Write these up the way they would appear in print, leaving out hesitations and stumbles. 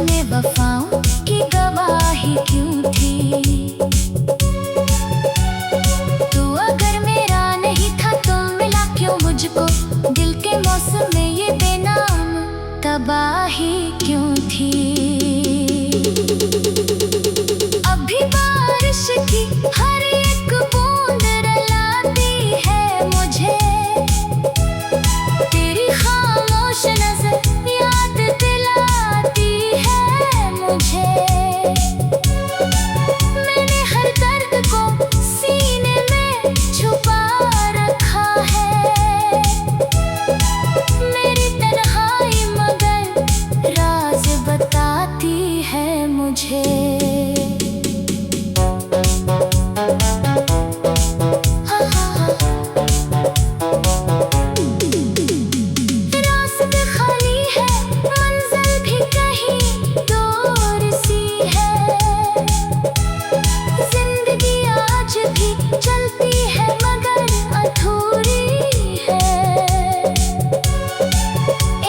में वफाओं की गवाही क्यों थी। तू अगर मेरा नहीं था तो मिला क्यों मुझको, दिल के मौसम में ये बेनाम तबाही क्यों थी। अभी बारिश की हर एक बूंद रुलाती है मुझे, तेरी खामोश नजर याद दिलाती है मुझे। मैंने हर दर्द को सीने में छुपा रखा है, मेरी तन्हाई मगर राज बताती है मुझे। रास्ते खाली है, मंजिल भी कहीं दूर सी है, जिंदगी आज भी चलती है मगर अधूरी है।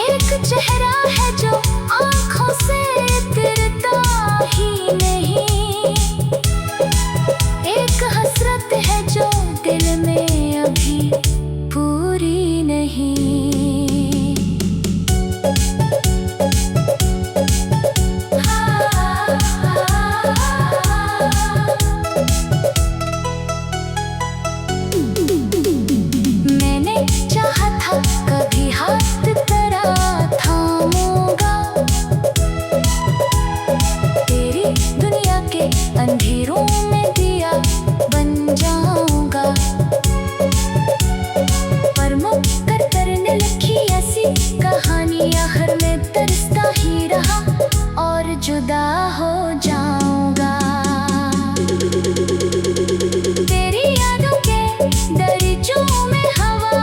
एक चेहरा है जो आंखों से तिरता ही नहीं, एक हसरत है जो दिल में अभी पूरी नहीं। मैंने चाहा था कभी हाथ तेरा थामूंगा, तेरी दुनिया के अंधेरों में दिया बन जाऊंगा। पर मुकर करने लिखी ऐसी कहानी आखिर में तरसता ही रहा और जुदा हो जाऊंगा। तेरी यादों के दरिचों में हवा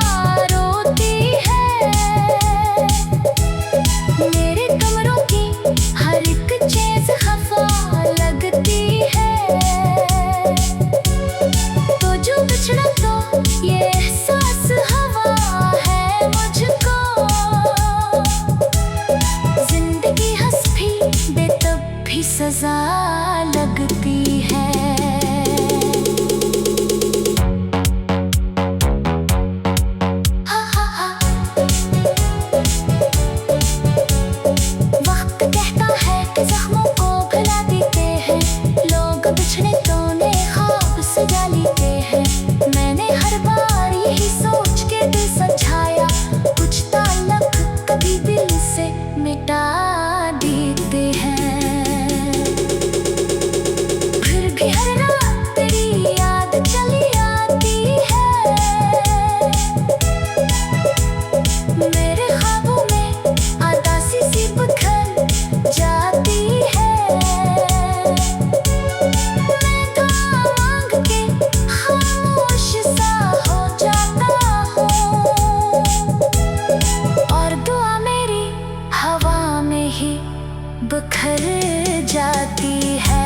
रोती है, मेरे कमरों की हर एक चीज खफा लगती है। तो जो बिछड़ा तो ये एहसास हवा है मुझको, जिंदगी हंस भी बेतब भी सजा लगती है। वक्त कहता है कि जख्मों को भुला देते हैं लोग, बिछड़े तो नए ख्वाब सजा लेते हैं। मैंने हर बार यही सोच के दिल समझाया, कुछ ताल्लुक कभी दिल से मिटा देते हैं। फिर भी हर रात तेरी याद चली आती है, मेरे ख्वाबों में आदासी सी बिखर जाती है। मैं दुआ मांग के खामोश सा हो जाता हूँ, और दुआ मेरी हवा में ही बिखर जाती है।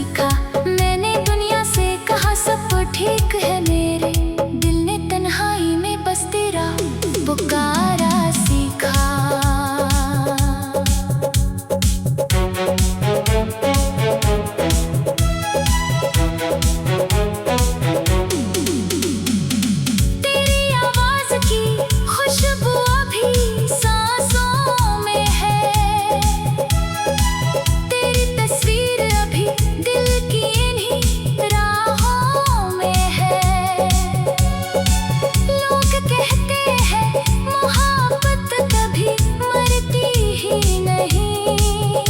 सीखा। मैंने दुनिया से कहा सब ठीक है मेरे, दिल ने तन्हाई में बस तेरा पुकारा सीखा। तेरी आवाज की खुशबू अभी सांसों में है, तेरी तस्वीर अभी दिल की इन्हीं राहों में है। लोग कहते हैं मोहब्बत कभी मरती ही नहीं,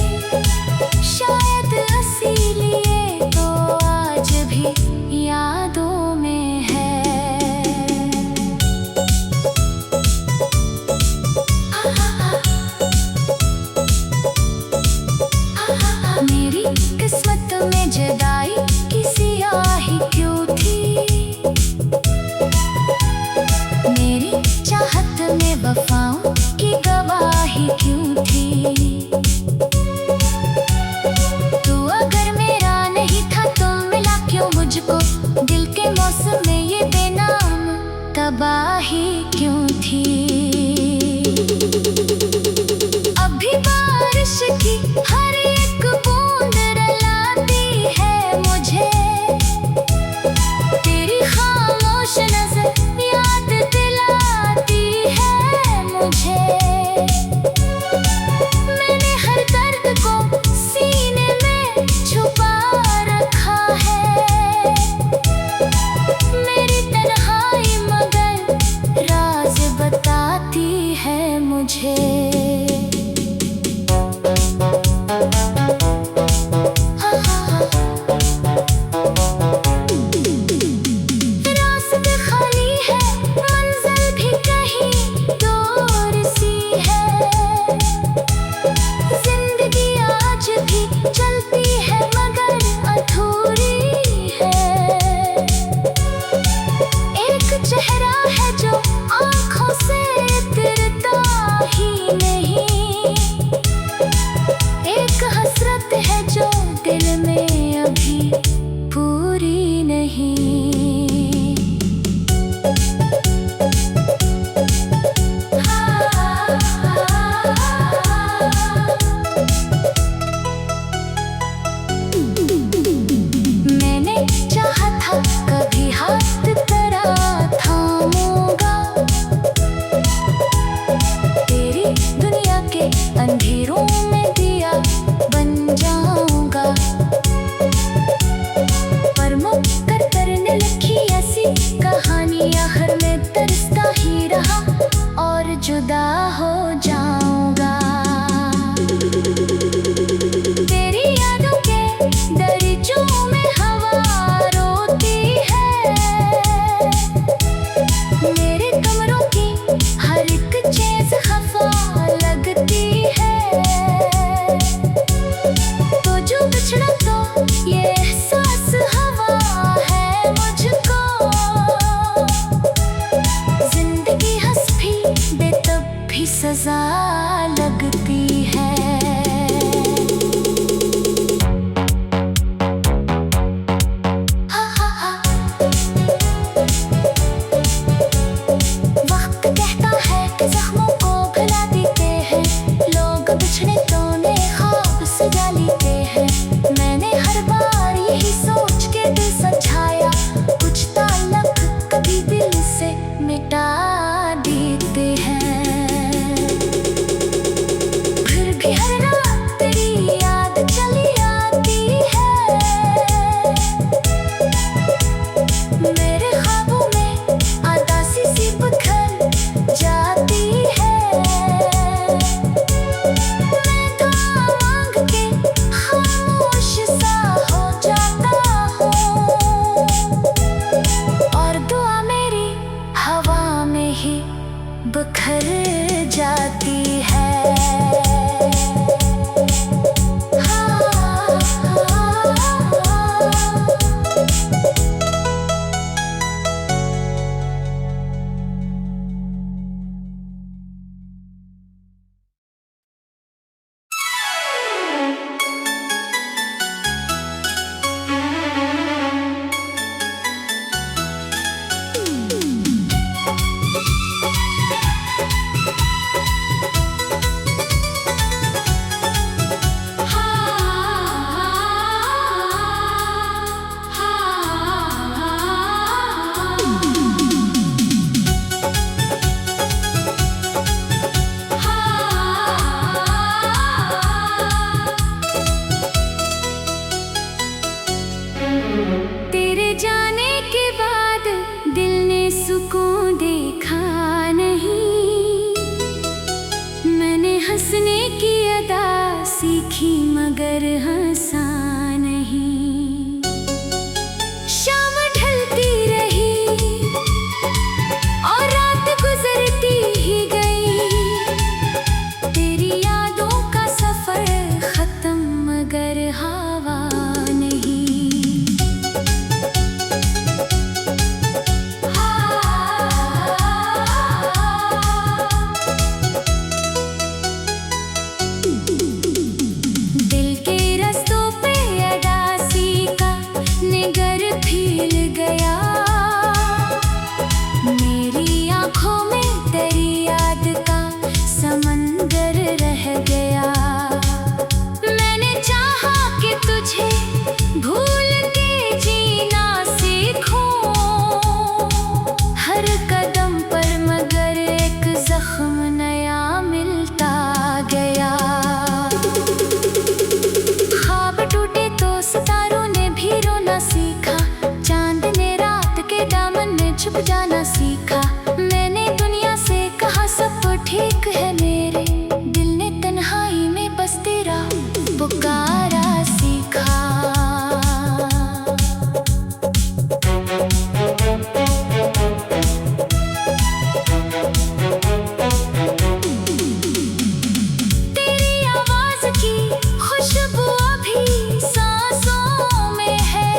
शायद इसीलिए तो आज भी यादों में है। मेरी किस्मत में जुदाई की स्याही क्यों थी, मेरी चाहत में वफाओं की गवाही क्यों थी। तू अगर मेरा नहीं था तो मिला क्यों मुझको, दिल के मौसम में ये बेनाम तबाही क्यों थी। अभी बारिश की हर एक बूंद रुलाती है मुझे, तेरी खामोश नजर याद दिलाती है मुझे। मैंने हर दर्द को सीने में छुपा रखा है, मेरी तन्हाई मगर राज बताती है मुझे। रास्ते खाली है, मंजिल भी कहीं दूर सी है, जिंदगी आज भी चलती है मगर अधूरी है। एक चेहरा है जो आँखों से तिरता ही नहीं, एक हसरत है जो दिल में अभी पूरी नहीं। मैंने चाहा था कभी हाथ तेरा थामूंगा, तेरी दुनिया के अंधेरों में दिया बन जाऊंगा। पर मुकर करने लगी ऐसी कहानी, आखिर में तरसता ही रहा और जुदा हो जाऊंगा। तेरी यादों के दरिचों में हवा रोती है, मेरे कमरों की हर एक चीज खफा लगती है। तो जो बिछड़ा तो ये एहसास हवा है मुझको, जिंदगी हंस भी बेतब भी सजा लगती है। तेरे जाने के बाद दिल ने सुकून देखा नहीं। मैंने हंसने की अदा सीखी मगर हंसा नहीं। शाम ढलती रही और रात गुजरती ही गई। तेरी यादों का सफर खत्म मगर हवा नहीं। दिल के रस्तों पे अडासी का निगर फील गया। मेरी आंखों में तेरी याद का समंदर रह गया। मैंने चाहा कि तुझे भूल के जीना सीखूं हर कदम पर, मगर एक जख्म नया मिलता गया। ख्वाब टूटे तो सितारों ने भी रोना सीखा। चांद ने रात के दामन में छुप जाना सीखा। मैंने दुनिया से कहा सब तो ठीक है मेरे, दिल ने तन्हाई में बस तेरा पुकारा सीखा। तेरी आवाज की खुशबू अभी सांसों में है।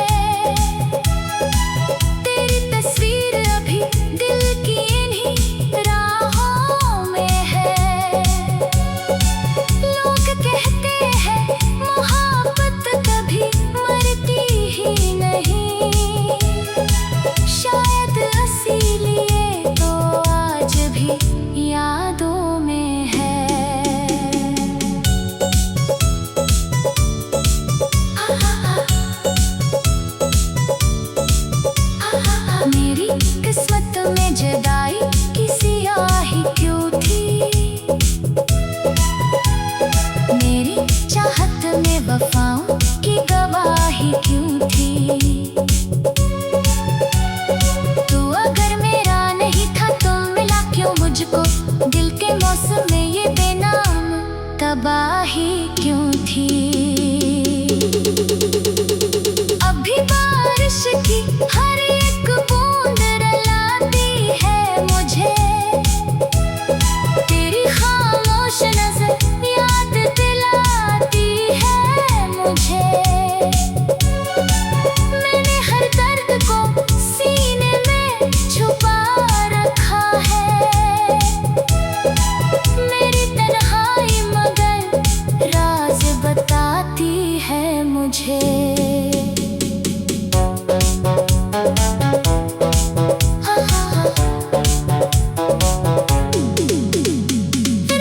तेरी तस्वीर अभी दिल की इन्हीं राहों में है। लोग कहते हैं मोहब्बत कभी मरती ही नहीं। शायद इसीलिए तो आज भी यादों में है। मेरी किस्मत में जुदाई की सियाही क्यों थी। मेरी चाहत में वफाओं की गवाही क्यों थी। तू अगर मेरा नहीं था तो मिला क्यों मुझको। दिल के मौसम में ये बेनाम तबाही क्यों थी। अभी बारिश की हर एक बूंद रुलाती है मुझे। तेरी खामोश नजर याद दिलाती है मुझे। मैंने हर दर्द को सीने में छुपा रखा है। मेरी तन्हाई मगर राज बताती है मुझे।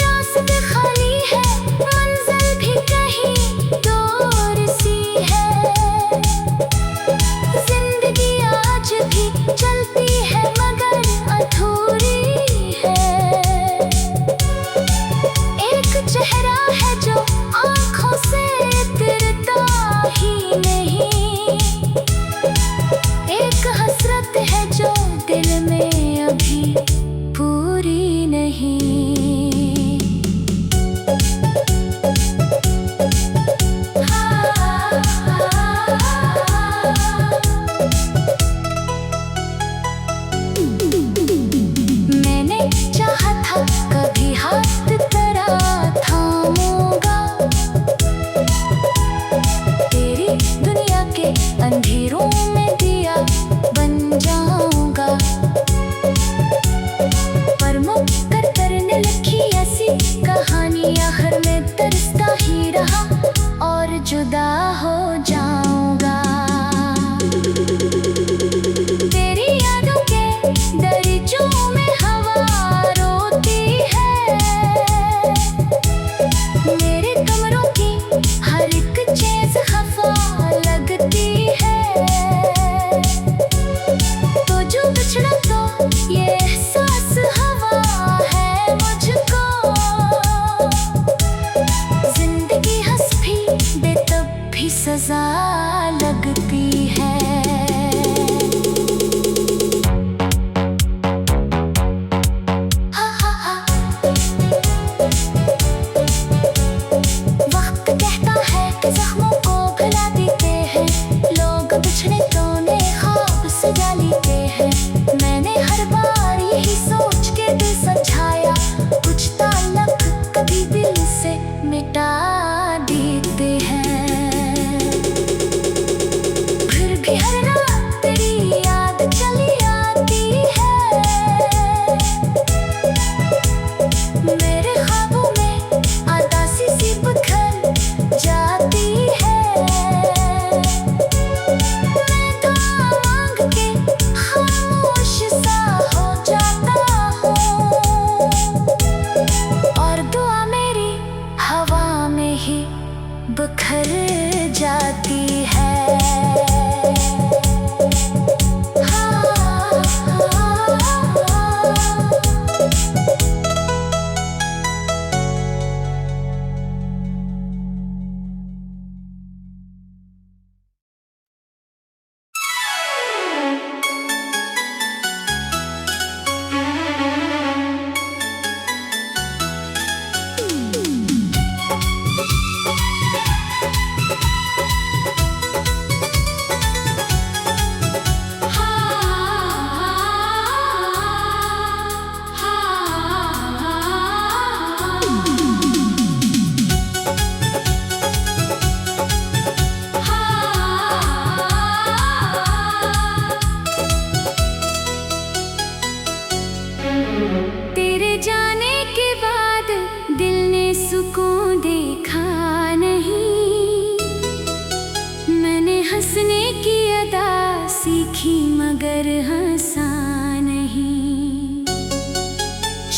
रास्ते खाली है, मंजिल भी कहीं दूर सी है। जिंदगी आज भी चलती है मगर अधूरी है। एक चेहरा है जो आँखों से तिरता ही नहीं। एक हसरत है जो दिल में अभी पूरी नहीं। मैंने चाहा था कभी हाथ तेरा थामूंगा। तेरी दुनिया के अंधेरों में दिया बन जाऊंगा। पर मुकर करने लिखी ऐसी कहानी आखिर में तरसता ही रहा और जुदा हो जाऊंगा। तेरी यादों के दरिचों में हवा रोती है। मेरे कमरों की हर एक चीज खफा लगती है। भी हर रात तेरी याद चली आती है। मेरे ख्वाबों में उदासी सी बिखर जाती है। मैं दुआ मांग के खामोश सा हो जाता हूँ, और दुआ मेरी हवा में ही बिखर जाती है। तेरे जाने के बाद दिल ने सुकून देखा नहीं। मैंने हंसने की अदा सीखी मगर हंसा नहीं।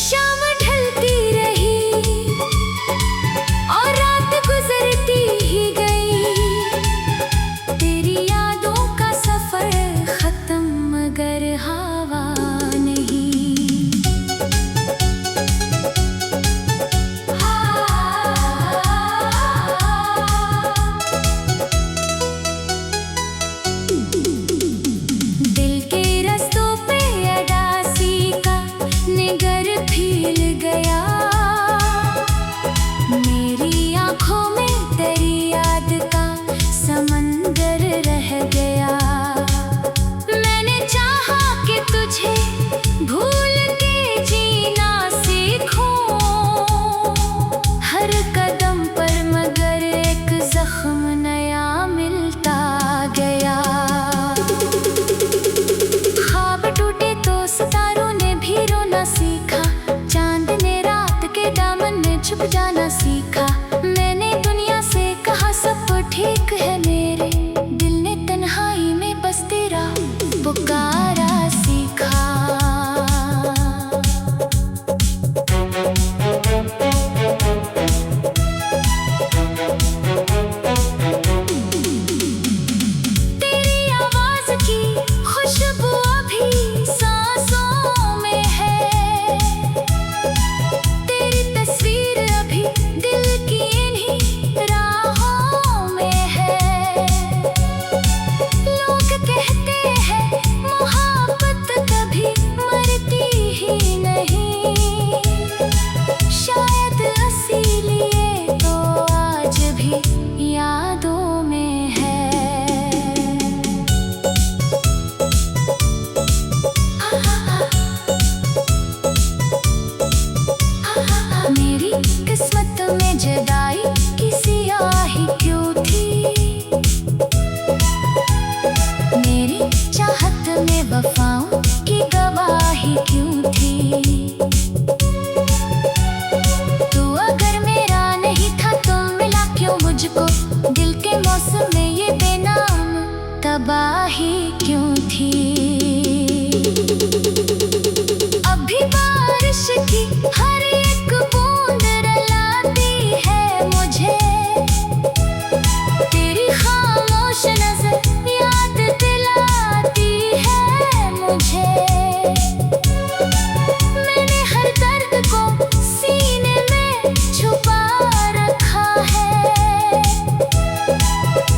शाम ढलती रही और रात गुजरती ही गई। तेरी यादों का सफर खत्म मगर हवा नहीं। दिल के रस्तों पे अडासी का निगर फील गया। मेरी आंखों में तेरी याद का समंदर रह गया। मैंने चाहा कि तुझे भूल के जीना सीखूं, हर कदम पर मगर एक जख्म नया मिलता गया। ख्वाब टूटे तो सितारों ने भी रोना सीखा। चांद ने रात के दामन में छुप जाना सीखा। मैंने दुनिया से कहा सब ठीक है मेरे, दिल ने तन्हाई में बस तेरा पुकारा सीखा। तेरी आवाज की खुशबू अभी सांसों में है। तेरी तस्वीर अभी दिल की इन्हीं राहों में है। लोग कहते हैं मोहब्बत कभी मरती ही नहीं। शायद इसीलिए तो आज भी यादों में है। मेरी किस्मत में जुदाई की सियाही क्यों थी। मेरी चाहत में वफाओं की गवाही क्यों थी। तू अगर मेरा नहीं था तो मिला क्यों मुझको। दिल के मौसम में ये बेनाम तबाही क्यों थी। अभी बारिश की हर एक बूंद रुलाती है मुझे। तेरी खामोश नजर याद दिलाती है मुझे। मैंने हर दर्द को सीने में छुपा रखा है।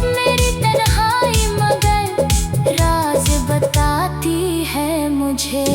मेरी तन्हाई मगर राज बताती है मुझे।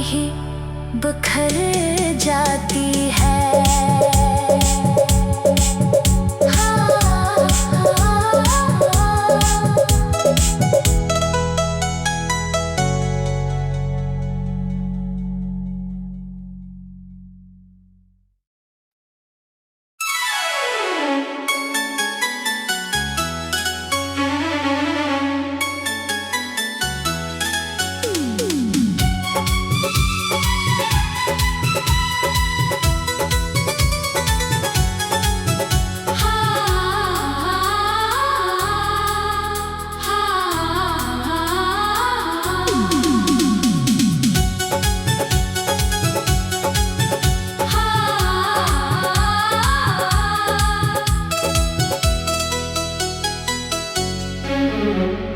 ही बिखर जाती है।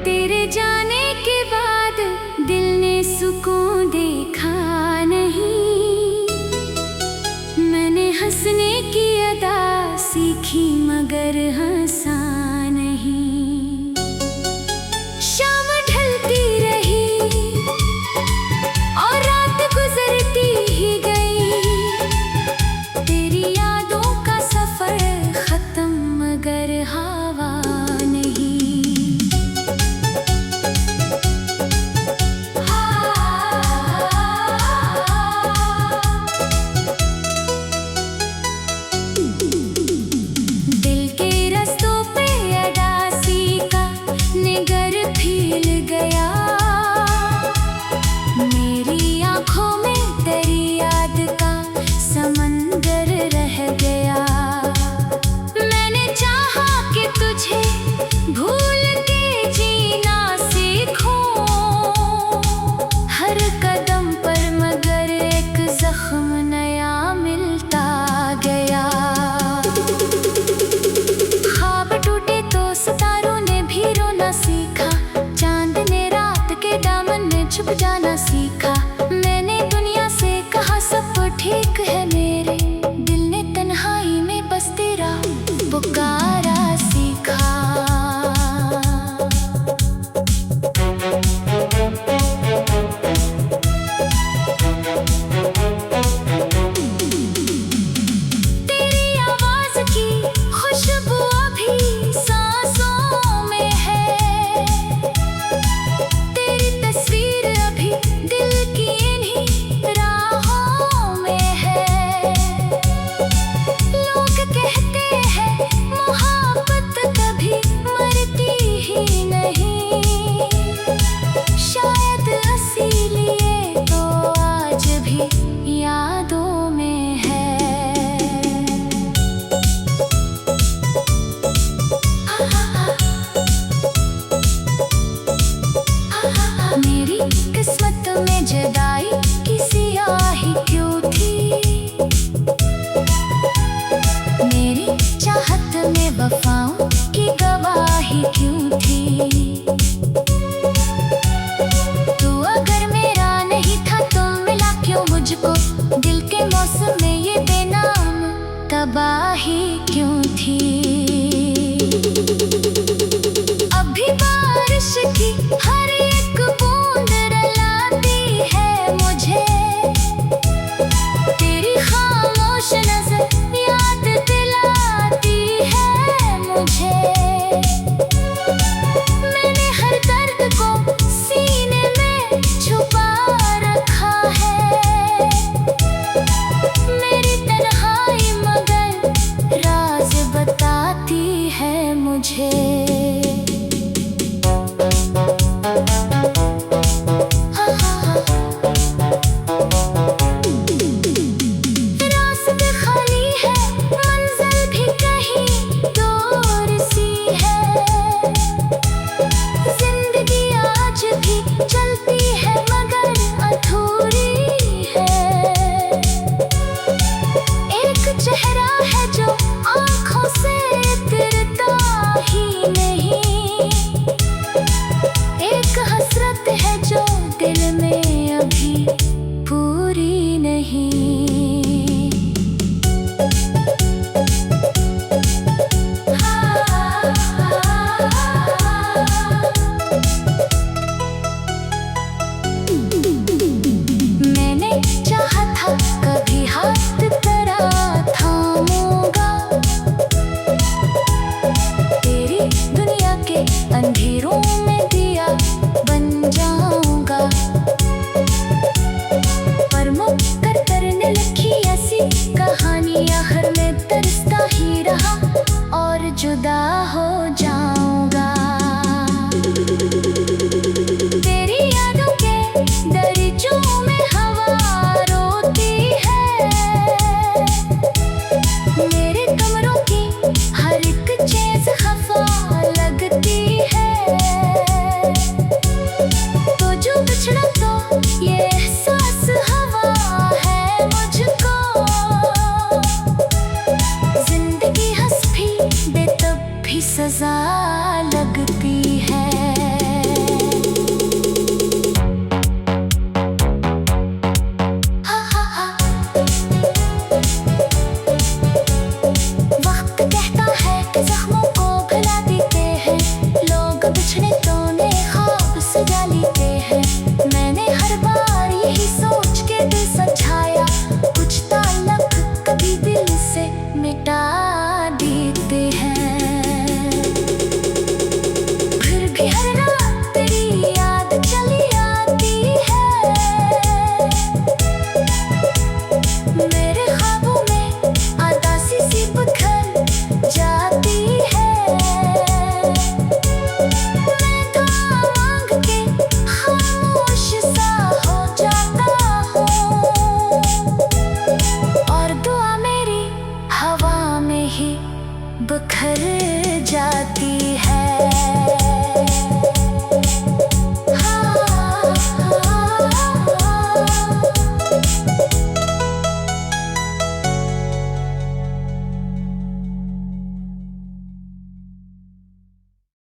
तेरे जाने के बाद दिल ने सुकून देखा नहीं। मैंने हंसने की अदा सीखी मगर हंसा नहीं। शाम ढलती रही और रात गुजरती ही गई। तेरी यादों का सफर खत्म मगर हवा नहीं। दिल के रस्तों पे अडासी का निगर फील गया। मेरी आंखों में तेरी याद का समंदर रह गया। मैंने चाहा कि तुझे भूल के जीना सीखूं हर कदम पर, मगर एक जख्म नया मिलता गया। ख्वाब टूटे तो सितारों ने भी रोना सीखा। चांद ने रात के दामन में छुप जाना सीखा। मैंने दुनिया से कहा सब ठीक है मेरे। दिल ने तन्हाई में बस तेरा पुकारा सीखा। तेरी आवाज की खुशबू अभी सांसों में है। तेरी तस्वीर अभी दिल की इन्हीं राहों में है। लोग कहते हैं मोहब्बत कभी मरती ही नहीं। शायद इसीलिए तो आज भी यादों में है। मेरी किस्मत में जुदाई की सियाही क्यों थी। मेरी चाहत में वफाओं की गवाही क्यों थी। तू अगर मेरा नहीं था तो मिला क्यों मुझको। दिल के मौसम में ये बेनाम तबाही